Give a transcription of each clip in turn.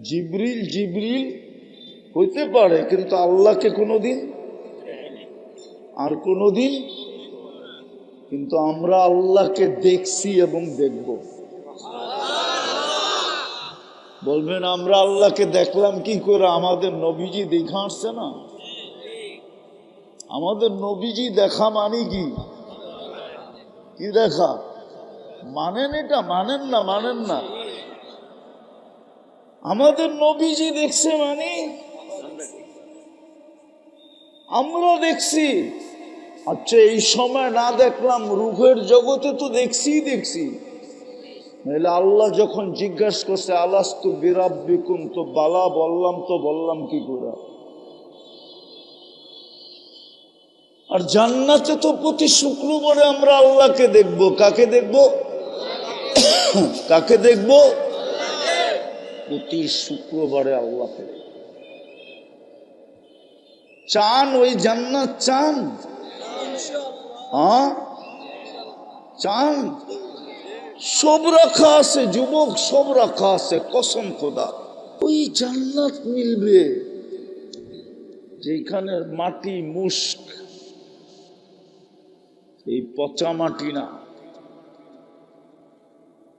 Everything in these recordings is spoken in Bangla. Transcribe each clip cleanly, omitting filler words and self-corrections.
জিবরিল জিবরিল হইতে পারে, কিন্তু আল্লাহকে কোনোদিন আর কোনোদিন। কিন্তু আমরা আল্লাহকে দেখছি এবং দেখব। বলবেন আমরা আল্লাহকে দেখলাম কি করে? আমাদের নবীজি দেখা আসছে না? আমাদের নবীজি দেখা মানে কি? কি দেখা মানেন? এটা মানেন না, মানেন না। আমাদের নবীজি দেখছে মানে আমরা দেখছি। আচ্ছা, এই সময় না দেখলাম, রূহের জগতে তো দেখছি। নাহলে আল্লাহ যখন জিজ্ঞাসা করছে আলাস্তু বিরাব্বিকুম, তো বালা বললাম কি করে? আর জান্নাতে তো প্রতি শুক্রবারে আমরা আল্লাহকে দেখব। কাকে দেখব? কাকে দেখব? প্রতি শুক্রবারে আল্লাহকে দেখব। চান ওই জান্নাত? চান? হ্যাঁ চান? সব রাখা আছে যুবক, সব রাখা আছে, কসম খোদা। ওই জান্নাত মিলবে যেখানে মাটি মুস্ক, এই পচা মাটি না,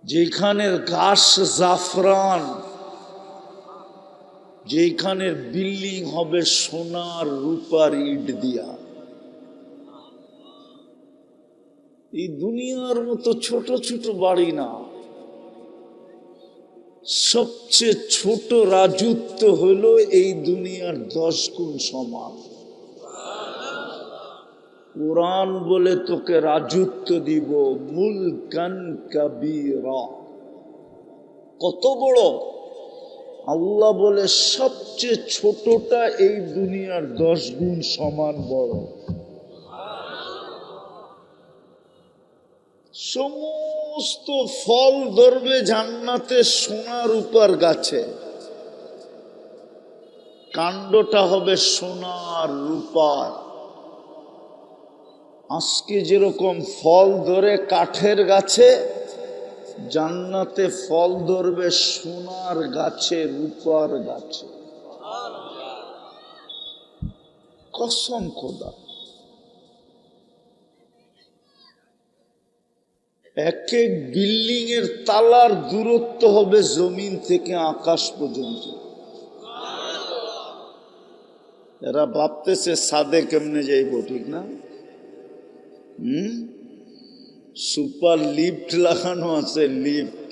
যেখানের ঘাস জাফরান, যেখানের বিল্ডিং হবে সোনার রূপার ইট দিয়া। এই দুনিয়ার মতো ছোট ছোট বাড়ি না, সবচেয়ে ছোট রাজত্ব হলো এই দুনিয়ার 10 গুণ সমান। কোরআন বলে তোকে রাজত্ব দিব, মুলকান কাবীরা। কত বড়? আল্লাহ বলে সবচেয়ে ছোটটা এই দুনিয়ার 10 গুণ সমান বড়। সমস্ত ফল ধরবে জান্নাতে সোনা রূপার গাছে, কাণ্ডটা হবে সোনার রূপার। আজকে যেরকম ফল ধরে কাঠের গাছে, জান্নাতে ফল ধরবে সোনার গাছে, রূপার গাছে। কসম খোদা। এক এক বিল্ডিং এর তালার দূরত্ব হবে জমিন থেকে আকাশ পর্যন্ত। এরা ভাবতেছে ছাদে কেমনে যাইব, ঠিক না? সুপার লিফট লাগানো আছে, লিফট।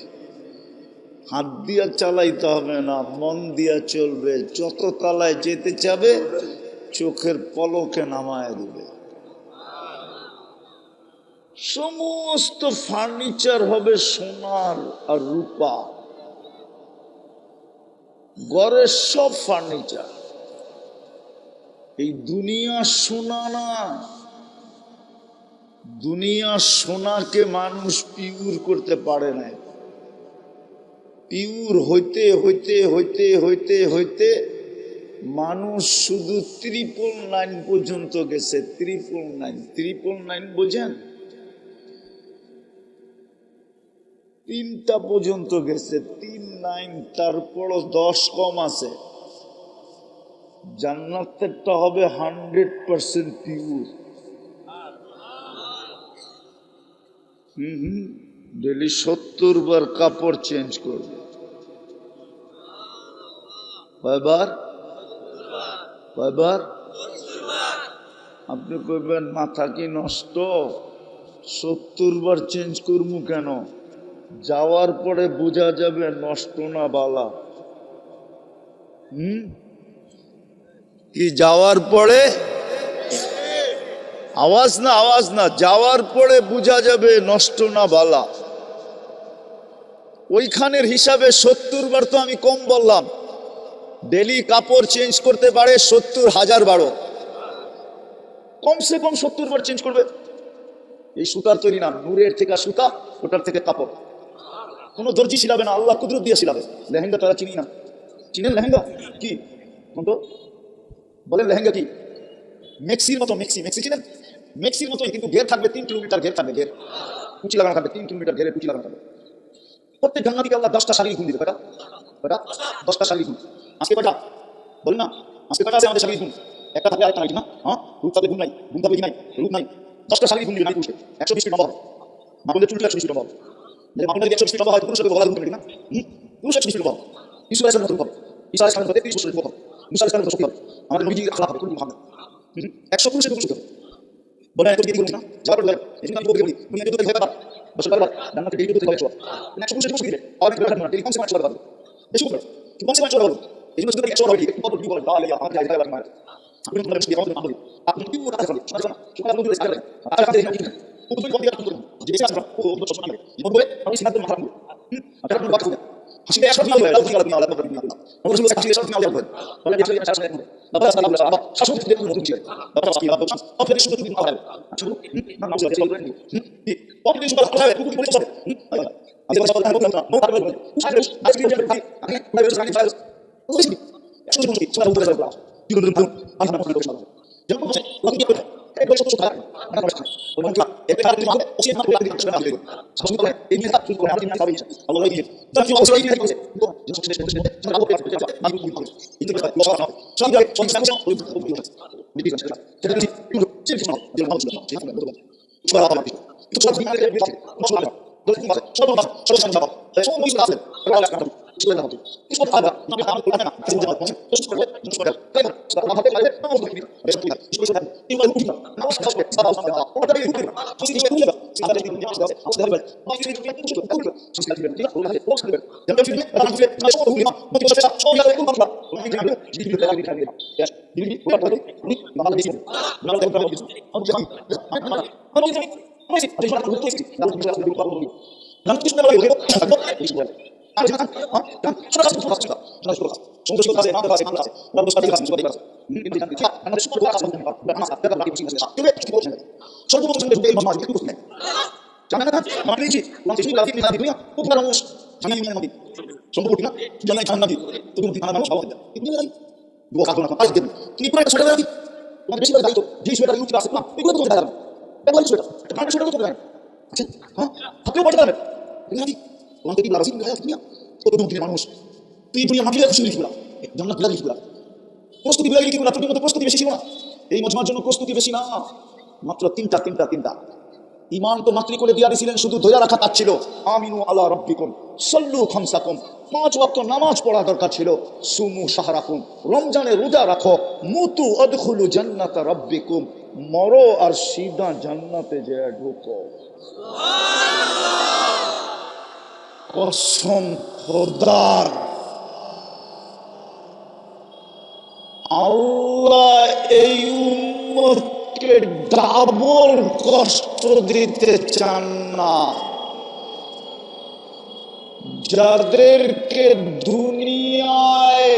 হাত দিয়া চালাইতে হবে না, মন দিয়া চলবে। যত তলায় যেতে চাবে চোখের পলকে নামায় দিবে। সমস্ত ফার্নিচার হবে সোনার আর রূপা, ঘরের সব ফার্নিচার। এই দুনিয়া সোনা না, দুনিয়া সোনাকে মানুষ পিওর করতে পারে না। পিওর হইতে হইতে হইতে হইতে হইতে মানুষ শুধু 999 পর্যন্ত গেছে। 999 বোঝেন? 3টা পর্যন্ত গেছে, 39। তারপরও 10 কম আছে। জান্নাতেরটা হবে 100% পিওর। ডেলি 70 বার কাপড় চেঞ্জ করবে। কয়বার? আপনি কইবেন মাথা কি নষ্ট? 70 বার চেঞ্জ করবো কেন? যাওয়ার পরে বোঝা যাবে নষ্ট না বালা। কি যাওয়ার পরে? আওয়াজ না, যাওয়ার পরে বোঝা যাবে নষ্ট না বালা। ওইখানের হিসাবে 70 বার তো আমি কম বললাম। ডেলি কাপড় চেঞ্জ করতে পারে 70,000 বার, কমসে কম 70 বার চেঞ্জ করবে। এই সুতার তৈরি না, নূরের থেকে সুতা, ওটার থেকে কাপড়। কোনো দর্জি শিলাবে না, আল্লাহ কুদরত দিয়ে শিলাবে। লেহেঙ্গা তারা চিনি না, চিনেন লেহেঙ্গা কি? কোনটা বলেন? লেহেঙ্গা কি? মেক্সির মতো। মেক্সি চিনেন? মেক্সির মতোই, কিন্তু ঘের থাকবে 3 কিলোমিটার, ঘের থাকবে, ঘের কুচি লাগানো থাকবে, 3 কিলোমিটার ঘেরে কুচি লাগানো থাকবে। প্রত্যেক জান্নাতীকে আল্লাহ 10টা শারীরিক গুণ দিবে। কয়টা? কয়টা? 10টা শারীরিক গুণ। আজকে কয়টা বলেন না? আজকে কয়টা আছে আমাদের শারীরিক গুণ? একটা থাকলে আরেকটা নাই, ঠিক না? হ্যাঁ, রূপ থাকলে গুণ নাই, গুণ থাকলে কি নাই? রূপ নাই। 10টা শারীরিক গুণ দিবে নারী পুরুষে। 120টি নম্বর। মাহমুদের চুলটা 120টি নম্বর। মাহমুদের যদি 120টি নম্বর হয়, পুরুষের গলা গুণ ঠিক না? পুরুষ 120টি নম্বর। ইসু আলাইহিস সালাম হবে। ঈসা আলাইহিস সালাম হবে 30 বছরের যুবক হবে। মুসা আলাইহিস সালাম শক্তি হবে। আমাদের নবীজি খারাপ হবে, কোন মুহাম্মদ। 100 পুরুষের পুরুষ হবে। বলেন এত কি বলুন না? যাবার পরে এই জন্য আমি বলি, তুমি এত থেকে পারবা। বছর বারবার জান্নাতে এই দুটো থেকে পাবে। 100 পুরুষের পুরুষ দিবে। আর একটা না, টেলিফোন সেবা চলে পাবে। বেশি করে। কি কোন সেবা চলে পাবে? এই জন্য যদি 100 হয় ঠিক, কত কি বলে? দাও আলিয়া, আমার যাই যাই আমার। আপনি তোমাদের সাথে কথা বলি। আপনি কি বলতে চাচ্ছেন? শোনা, শোনা বলতে চাচ্ছেন। আর কাছে এখানে কি? কত কত দিকে করুন। যে বেশি আসবে, ও বলতে শোনা লাগে। জীবন বলে আমি সিদ্ধান্ত মারাম। আর আপনি বাকি না। হাসিতে একশো দিন হবে, তাও ঠিক আছে, আল্লাহ বলে দিন। আমরা শুধু হাসিতে একশো দিন হবে। তাহলে এটা কি শাসন হবে? বাবা সালাম আলাইহি বাবা শাসন দিতে কোনো নতুন ছিল। বাবা সালাম আলাইহি বাবা আপনি শুধু দিন হবে। শুধু না নাম বলে চলবে না। আপনি শুধু কথা হবে, তুমি বলে চলবে। আমি কথা বলতে বলতে না, নো পারবে না। শাসন আজকে যে আমি বাইরে যাই ফাইল। বুঝলি? শুধু বলছি, সবাই বলতে যাবে। কি বলুন বলুন, আমি না বলতে পারবো। যেমন বলছে, ওকে কি করবে? এই বয়স তো খারাপ। না না, বলুন কি? এটা কার দিন হবে? ওসি না বলে দিন সেটা আমি দেব। শাসন করে এই নিয়ে শুরু করে আমি না পাবি। আল্লাহ দিয়ে। তুমি অবশ্যই এই নিয়ে করবে। যে সব শেষ শেষ সেটা আবু বকর করতে আমি বলবো। কিন্তু কথা লস না। সব জায়গায় সব সামনে ওই বলবো। দিদি আছে। সেটা কি? তুমি চিন্তা করো। যে মানুষ না। সেটা আমি বলবো। সব আমার কিছু। তো সব দিন আগে বিয়ে মশলা না। দশ দিন আছে। সব সামনে যাবো। সব মুই আছে। রালা কাটা। শুনে না হতো। কিছু কথা না। আমি আমি বলতে না। কিছু জানা। কিছু করে। কিছু করে। তাই না? সেটা আমার হাতে পাইলে আমি বলবো। এসব কি? কিছু করে। এই মানে উঠি না। না সেটা করে। সাদা সাদা। ওটা দিয়ে উঠি না। কিছু কিছু করে। সেটা দিয়ে উঠি না। সেটা হবে। আমি কিছু কিছু কিছু করে। সেটা দিয়ে উঠি না। ওটা দিয়ে বক্স করে। যেমন কি আমি বলি না সব উঠি না। আমি কিছু সেটা সব লাগে কোন কথা। আমি জানি। জিডি করে লাগি খাবি না। ইয়েস। জিডি ওটা করে। উনি বাবা দিয়েছে। বাবা দেব বাবা দিয়েছে। আমি জানি। আমি জানি। আমি জানি। আমি জানি। না কিছু আসলে কথা বলি। না কিছু না বলি। কিছু বলে। আমি জানি। হ্যাঁ। ছোট কাজ ছোট কাজ ছোট কাজ। ছোট কাজ। সমুদ্র ছোট কাজে মাথা কাজে মাথা কাজে। বড় সাথে কাজ ছোট কাজ। কিন্তু জানি। আমাদের ছোট কাজ করতে হবে। না মাথা কাজ লাগি বেশি আছে। তুমি কি বলছেন? ছোট ছোট ছোট এই মাঝে একটু করতে। জানেন না? মানে কি? মানে কিছু লাগি না দিবি না। পুরো মানুষ জানি না দিবি। সম্পর্ক না। জানাই জানা দিবি। তুমি দিনা মানুষ ভালো হবে। কিন্তু জানি। দুয়া কাজ না কাজ দিবি। তুমি পুরো ছোট লাগি। তোমাদের বেশি দায়িত্ব। যে ছোট ইউজ আছে না। এগুলো তো জানা। এগুলো ছোট। মানে ছোট তো জানা। আচ্ছা। হ্যাঁ? আপনিও পড়তে পারবেন। জানি। তোমাকে কি লাগছে? তুমি কত দুঃখী মানুষ। তুই দুনিয়া মাটিতে খুশি হইছিস না। জান্নাত লাগি না। প্রস্তুতি লাগি কি না? তুমি তো প্রস্তুতি বেশি ছিল না। এই মজমার জন্য প্রস্তুতি বেশি না। মাত্র তিনটা। ইমান তো মাতৃ করে দিয়া দিয়েছিলেন, শুধু ধৈর্য রাখা তার ছিল। আমিনু আলা রাব্বিকুম সাল্লু খামসাকুম। 5 ওয়াক্ত নামাজ পড়া দরকার ছিল। সুমু শাহরাকুম, রমজানে রোজা রাখো। মুতু আদখুলু জান্নাতা রাব্বিকুম, মরো আর সিধা জান্নাতে যায় ঢুকো। কসম খোদার, আল্লাহ এই উম্মতকে ডাবল কষ্ট দিতে চান না। যাদেরকে দুনিয়ায়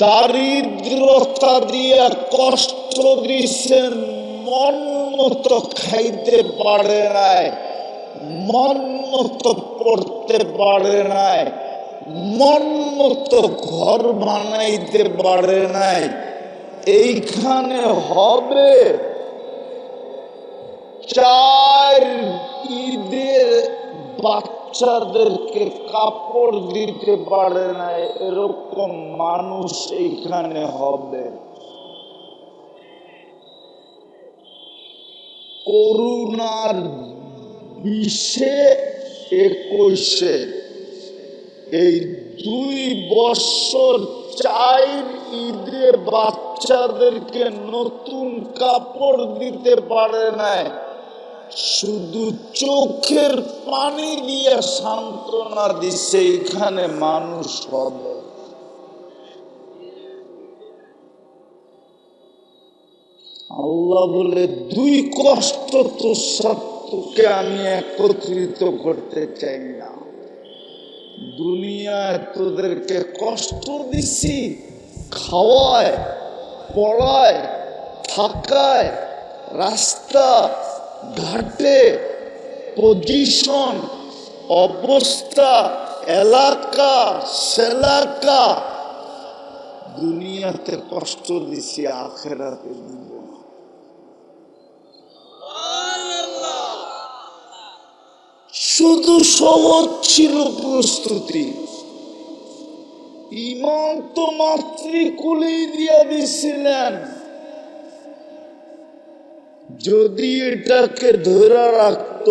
দারিদ্রতা দিয়ে কষ্ট দিচ্ছেন, মন মতো খাইতে পারে নাই, মন মতো পড়তে পারে নাই, মন মতো ঘর বানাইতে পারে নাই, এইখানে হবে 4 ঈদের বাচ্চাদেরকে কাপড় দিতে পারে না, এরকম মানুষ এইখানে হবে। করুণার 20-21 এই 2 বছর 4 ঈদে বাচ্চাদেরকে নতুন কাপড় দিতে পারে না, শুধু চোখের পানি দিয়ে সান্ত্বনা দিচ্ছে। এখানে মানুষ হবে। আল্লাহ বলে 2 কষ্ট তো সত্যকে আমি একত্রিত করতে চাই না। দুনিয়ায় তোদেরকে কষ্ট দিছি, খাওয়ায়, পড়ায়, থাকায়, রাস্তা ঘাটে, পজিশন, অবস্থা, এলাকা সেলাকা, দুনিয়াতে কষ্ট দিছি, আখেরাতে দিব না। শুধু সহজ ছিল প্রস্তুতি। ইমাম তো মাতৃকুলেই দিয়া দিছিলেন, যদি এটাকে ধরে রাখত,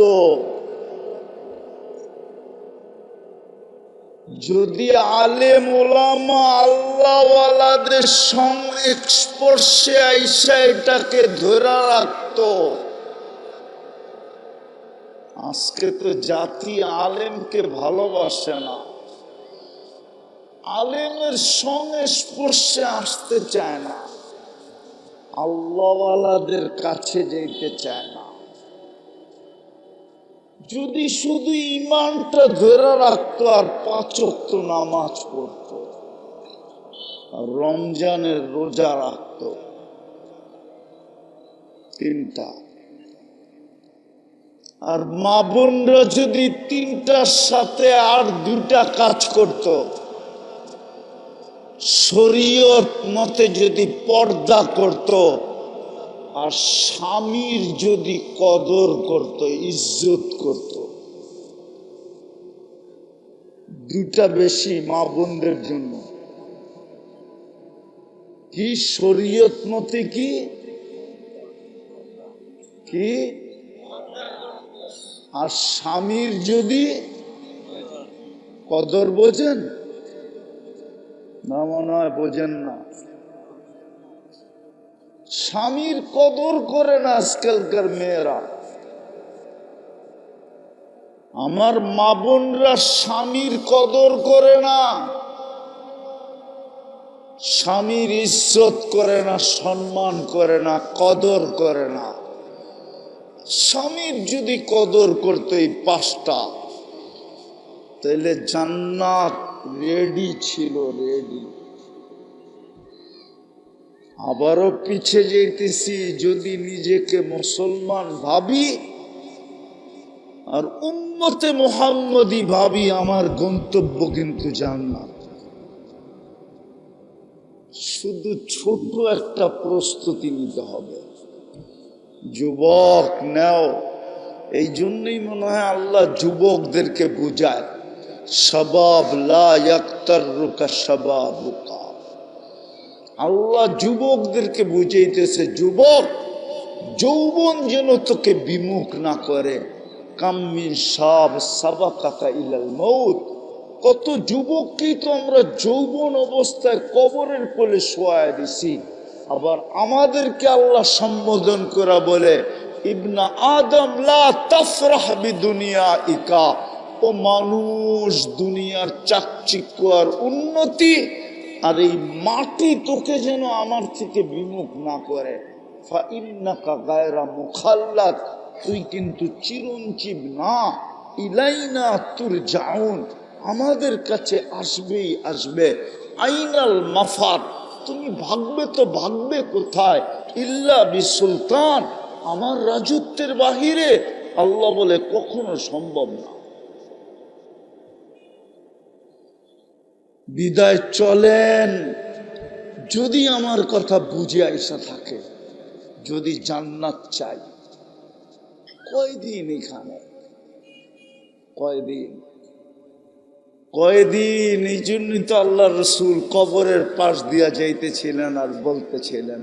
যদি আলেম ওলামা আল্লাহওয়ালাদের সংস্পর্শে আইসা এটাকে ধরে রাখত, আজকে তো জাতি আলেমকে ভালোবাসে না, আলেমের সংস্পর্শে আসতে চায় না, আল্লাহওয়ালাদের কাছে যেতে চায় না। যদি শুধু ইমানটা ধরে রাখতো আর 5 ওয়াক্ত নামাজ পড়তো আর রমজানের রোজা রাখতো, 3টা, আর মা বোনরা যদি 3টার সাথে আর 2টা কাজ করত, শরীয়ত মতে যদি পর্দা করত, আর স্বামীর যদি কদর করত, ইজ্জত করত, 2টা বেশি মা বোনদের জন্য। কি শরীয়ত মতে কি কি আর স্বামীর যদি কদর, বোঝেন না? মনে হয় বোঝেন না। স্বামীর কদর করে না আজকালকার মেয়েরা। আমার মা বোনরা স্বামীর কদর করে না, স্বামীর ইজ্জত করে না, সম্মান করে না, কদর করে না। স্বামীর যদি কদর করতো এই 5টা, তাহলে জান্নাত রেডি ছিল, রেডি। আবারও পিছে যেতেছি, যদি নিজেকে মুসলমান ভাবি আর উম্মতে মুহাম্মদী ভাবি, আমার গন্তব্য কিন্তু জান্নাত। শুধু ছোট একটা প্রস্তুতি নিতে হবে। যুবক নেও, এই জন্যই মনে হয় আল্লাহ যুবকদেরকে বুঝায়, শাবাব লা ইয়াক্তারুকা শাবাবুকা। আল্লাহ যুবকদেরকে বুঝাইতেছে, যুবক, যৌবন যেন তোকে বিমুখ না করে। কাম্মিন শাব সাবাকাকা ইলাল মউত। কত যুবককেই তো আমরা যৌবন অবস্থায় কবরের কোলে শোয়ায় দিছি, আবার আমাদেরকে আল্লাহ সম্বোধন করা বলে, ইবনা আদম লা তাফরাহ বিদুনিয়াইকা। ও মানুষ, দুনিয়ার চাকচিক্য আর উন্নতি আর এই মাটি তোকে যেন আমার থেকে বিমুখ না করে। ফাইন্নাকা গায়রা মুখাল্লাদ, তুই কিন্তু চিরঞ্জীব না। ইলাইনা তুরজাউন, আমাদের কাছে আসবেই আসবে। আইনাল মাফার, তুমি ভাগবে তো ভাগবে কোথায়? ইল্লা বিসুলতান, আমার রাজত্বের বাহিরে। আল্লাহ বলে কখনো সম্ভব না। বিদায় চলেন, যদি আমার কথা বুঝে আইসা থাকে, যদি জান্নাত চাই। কয়দিন এখানে, কয়দিন কয়দিন? এই জন্যই তো আল্লাহ রসুল কবরের পাশ দিয়া যাইতেছিলেন আর বলতেছিলেন,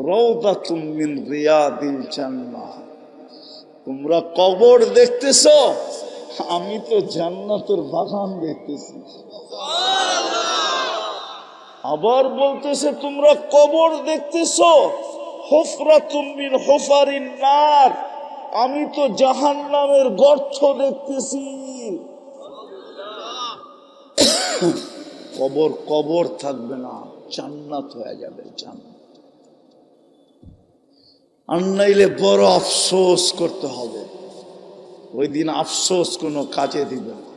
রাউদাতুম মিন রিয়াদিল জান্নাহ। তোমরা কবর দেখতেছ, আমি তো জান্নাতের বাগান দেখতেছি। আবার বলতেছে, তোমরা কবর দেখতেছ, হুফরাতুম মিন হুফারিন নার, আমি তো জাহান্নামের গর্ত দেখতেছি। কবর কবর থাকবে না, জান্নাত হয়ে যাবে, জান্নাত। আর নাইলে বড় আফসোস করতে হবে। ওই দিন আফসোস কোনো কাজে দিবে না,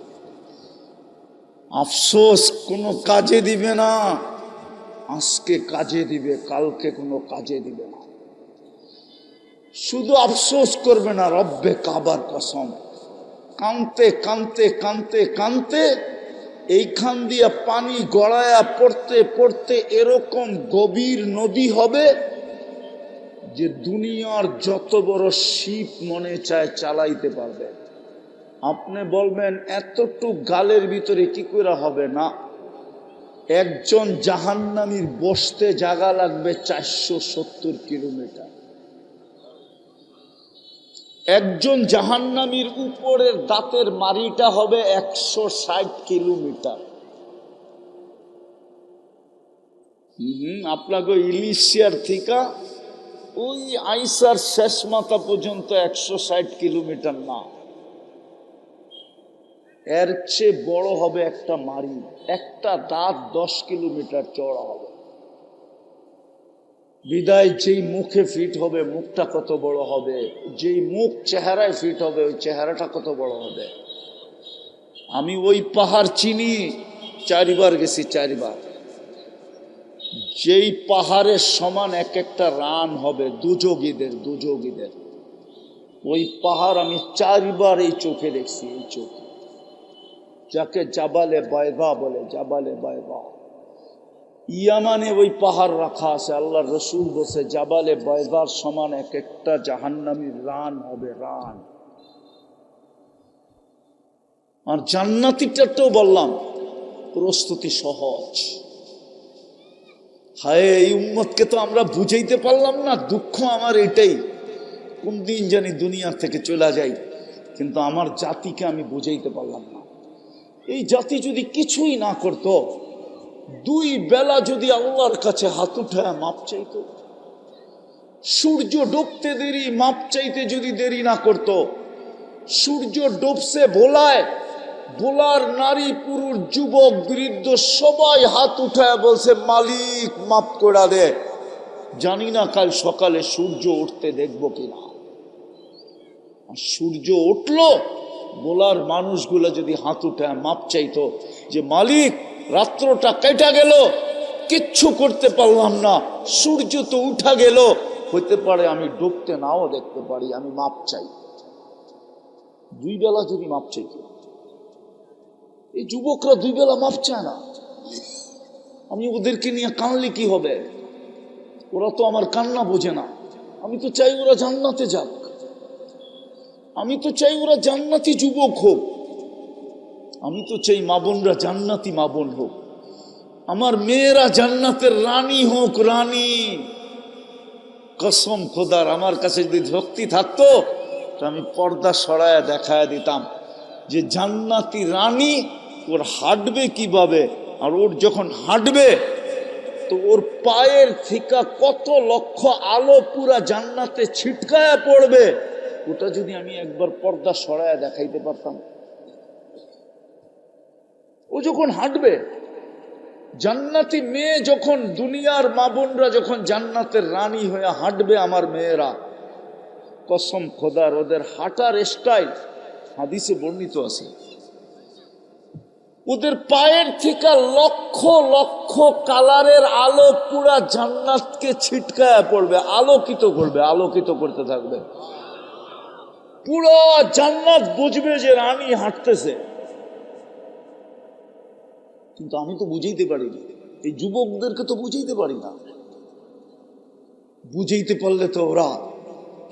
আফসোস কোনো কাজে দিবে না। আজকে কাজে দিবে, কালকে কোনো কাজে দিবে না। শুধু আফসোস করবে না, রব্বে কাবার কসম, কানতে কানতে কানতে কানতে এইখান দিয়া পানি গড়ায়া পড়তে পড়তে এরকম গভীর নদী হবে যে দুনিয়ার যত বড় শিপ মনে চায় চালাইতে পারবে। আপনি বলবেন এতটুক গালের ভিতরে কি করে হবে? না, একজন জাহান্নামীর বসতে জায়গা লাগবে 470 কিলোমিটার। একজন জাহান্নামীর উপরের দাঁতের মারিটা হবে 160 কিলোমিটার। আপনাকে ইলিশিয়ার থেকে ওই আইসার শেষ মাথা পর্যন্ত 160 কিলোমিটার না, এর চেয়ে বড় হবে একটা মারি। একটা দাঁত 10 কিলোমিটার চড়া হবে। বিদায় যেই মুখে ফিট হবে, মুখটা কত বড় হবে, যেই মুখ চেহারায় ফিট হবে, ওই চেহারাটা কত বড় হবে। আমি ওই পাহাড় চিনি, 4 বার গেছি, 4 বার। যেই পাহাড়ের সমান এক একটা রান হবে দুযোগীদের। ওই পাহাড় আমি 4 বার এই চোখে দেখছি, এই চোখে, যাকে জাবালে বাইদা বলে, জাবালে বাইদা। ইয়ামানে ওই পাহাড় রাখা আছে, আল্লাহর রসুল বসে জাবালে বাইদার সমান এক একটা জাহান্নামীর রান হবে, রান। আর জান্নাতীটাও বললাম প্রস্তুতি সহজ। হায়, এই উম্মতকে তো আমরা বুঝাইতে পারলাম না। দুঃখ আমার এটাই, কোন দিন জানি দুনিয়ার থেকে চলে যাই, কিন্তু আমার জাতিকে আমি বুঝাইতে পারলাম না। এই জাতি যদি কিছুই না করত, 2 বেলা যদি আল্লাহর কাছে হাত উঠায় মাপ চাইতো, সূর্য ডুবতে দেরি মাপ চাইতে যদি দেরি না করত, সূর্য ডুবছে ভোলার নারী পুরুষ যুবক বৃদ্ধ সবাই হাত উঠায় বলছে মালিক মাপ করে দে। জানি না কাল সকালে সূর্য উঠতে দেখবো কিনা। সূর্য উঠলো, ভোলার মানুষগুলো যদি হাত উঠায় মাপ চাইতো যে মালিক রাত্রটা কেটে গেল, কিচ্ছু করতে পারলাম না, সূর্য তো উঠা গেল, হইতে পারে আমি ডুবতে নাও দেখতে পারি, আমি মাপ চাই। 2 বেলা যদি মাপ চাইতো, এই যুবকরা 2 বেলা মাপ চায় না। আমি ওদেরকে নিয়ে কানলে কি হবে? ওরা তো আমার কান্না বোঝে না। আমি তো চাই ওরা জান্নাতে যাক, আমি তো চাই ওরা জান্নাতি যুবক হোক, আমি তো চাই মা বোনরা জান্নাতি মা বোন হোক, আমার মেয়েরা জান্নাতের রানী হোক, রানী। কসম খোদার, আমার কাছে যদি শক্তি থাকতো তো আমি পর্দা সরায়া দেখায় দিতাম যে জান্নাতি রানী ওর হাঁটবে কিভাবে, আর ওর যখন হাঁটবে তো ওর পায়ের থেকে কত লক্ষ আলো পুরা জান্নাতে ছিটকায়া পড়বে। ওটা যদি আমি একবার পর্দা সরায়া দেখাইতে পারতাম। ও যখন হাঁটবে, জান্নাতি মেয়ে যখন, দুনিয়ার মা বোনরা যখন জান্নাতের রানী হয়ে হাঁটবে, আমার মেয়েরা, কসম খোদার ওদের হাঁটার স্টাইল হাদিসে বর্ণিত আছে। ওদের পায়ের থেকে লক্ষ লক্ষ কালারের আলো পুরা জান্নাতকে ছিটকায়া পড়বে, আলোকিত করবে, আলোকিত করতে থাকবে। পুরো জান্নাত বুঝবে যে রানী হাঁটতেছে। কিন্তু আমি তো বুঝাইতে পারি না, এই যুবকদেরকে তো বুঝাইতে পারি না। বুঝাইতে পারলে তো ওরা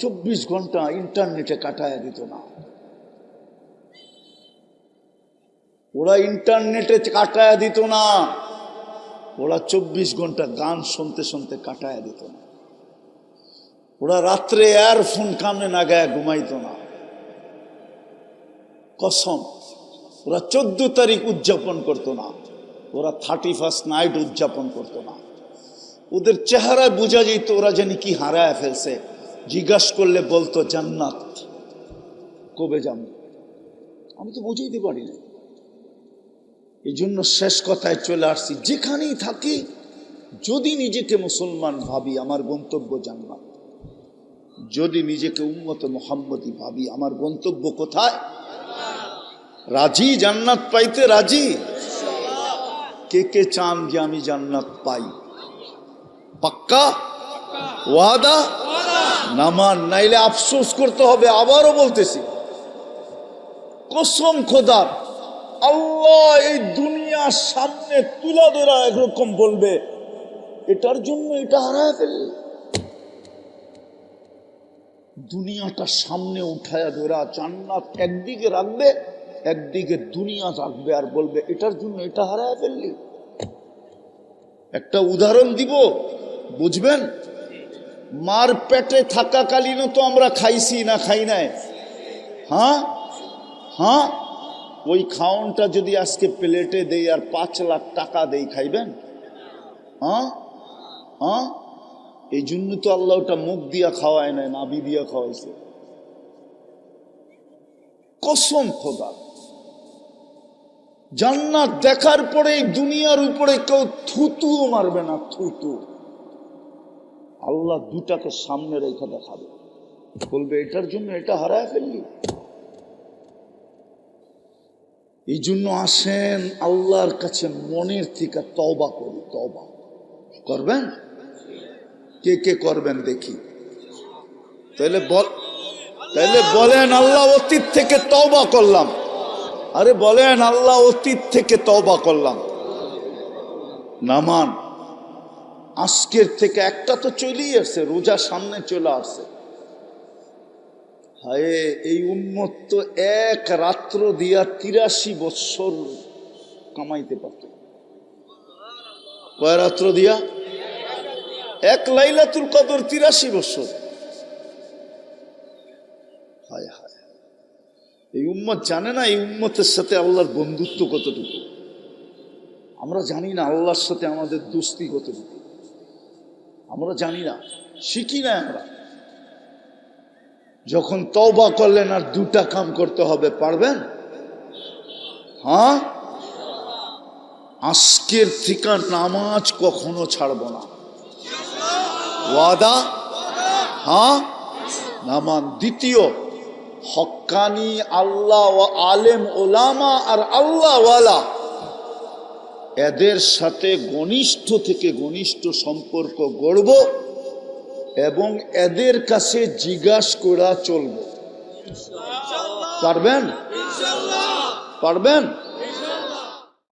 24 ঘন্টা ইন্টারনেটে কাটায় দিত না। ওরা ইন্টারনেটে কাটায় দিত না, ওরা 24 ঘন্টা গান শুনতে শুনতে কাটায় দিত না। ওরা রাত্রে এয়ারফোন কানে না গায়ে ঘুমাইতো না। কসম, ওরা 14 তারিখ উদযাপন করতো না, ওরা 31st নাইট উদযাপন করতো না। ওদের চেহারায় বোঝা যেত ওরা জানি কি হারায় ফেলছে। জিজ্ঞাসা করলে বলতো জান্নাত কবে যাব। আমি তো বুঝাইতে পারি না। এই জন্য শেষ কথায় চলে আসছি, যেখানেই থাকি যদি নিজেকে মুসলমান ভাবি, আমার গন্তব্য জান্নাত। যদি নিজেকে উম্মতে মুহাম্মদী ভাবি, আমার গন্তব্য কোথায়? রাজি জান্নাত পাইতে? রাজি? কে কে চান যে আমি জান্নাত পাই? পাক্কা ওয়াদা? নামান, নাইলে আফসোস করতে হবে। আবারও বলতেছি, কসম খোদার, আল্লাহ এই দুনিয়ার সামনে তুলা ধরা একরকম বলবে, এটার জন্য এটা হারায় ফেললে। দুনিয়াটা সামনে উঠায়া ধরা জান্নাত একদিকে রাখবে, একদিকে দুনিয়া রাখবে, আর বলবে এটার জন্য এটা হারায় ফেললি। একটা উদাহরণ দিব, বুঝবেন। মার পেটে থাকাকালীনও তো আমরা খাইছি না খাই নাই? হ্যাঁ হ্যাঁ, ওই খাওনটা যদি আজকে প্লেটে দেই আর 5 লাখ টাকা দেই, খাইবেন? হ্যাঁ হ্যাঁ, এই জন্য তো আল্লাহ ওটা মুখ দিয়া খাওয়ায় নাই, নাভি দিয়া খাওয়াইছে। কসম খোদা, জান্নাত দেখার পরে এই দুনিয়ার উপরে কেউ থুতুও মারবে না, থুতু। আল্লাহ দুটাকে সামনে রেখে দেখাবে, বলবে এটার জন্য এটা হারায় ফেললি। এই জন্য আসেন আল্লাহর কাছে মনের থেকে তওবা করি। তওবা করবেন? কে কে করবেন দেখি? তাহলে বলেন আল্লাহ অতীত থেকে তওবা করলাম। আরে বলেন আল্লাহ অতীত থেকে তওবা করলাম। নামান আজকের থেকে একটা তো চলেই আসছে, রোজা সামনে চলে আসছে। হায়, এই উম্মত তো এক রাত্র দিয়া 83 বৎসর কামাইতে পারত। কয় রাত্র দিয়া? এক লাইলাতুল কদর 83 বৎসর। হায় হায়, এই উম্মত জানে না এই উম্মতের সাথে আল্লাহর বন্ধুত্ব কতটুকু। আমরা জানি না আল্লাহর সাথে আমাদের দোস্তি কতটুকু, আমরা জানি না, শিখি না আমরা। যখন তওবা করলেন আর দুটা কাম করতে হবে, পারবেন? হ্যাঁ, আজকের থেকে নামাজ কখনো ছাড়ব না, ওয়াদা। হ্যাঁ, নামান। দ্বিতীয়, হক্কানি আল্লাহ ও আলেম ওলামা আর আল্লাহ ওয়ালা, এদের সাথে ঘনিষ্ঠ থেকে ঘনিষ্ঠ সম্পর্ক গড়ব এবং এদের কাছে জিজ্ঞাসা করা চলবে। পারবেন? পারবেন?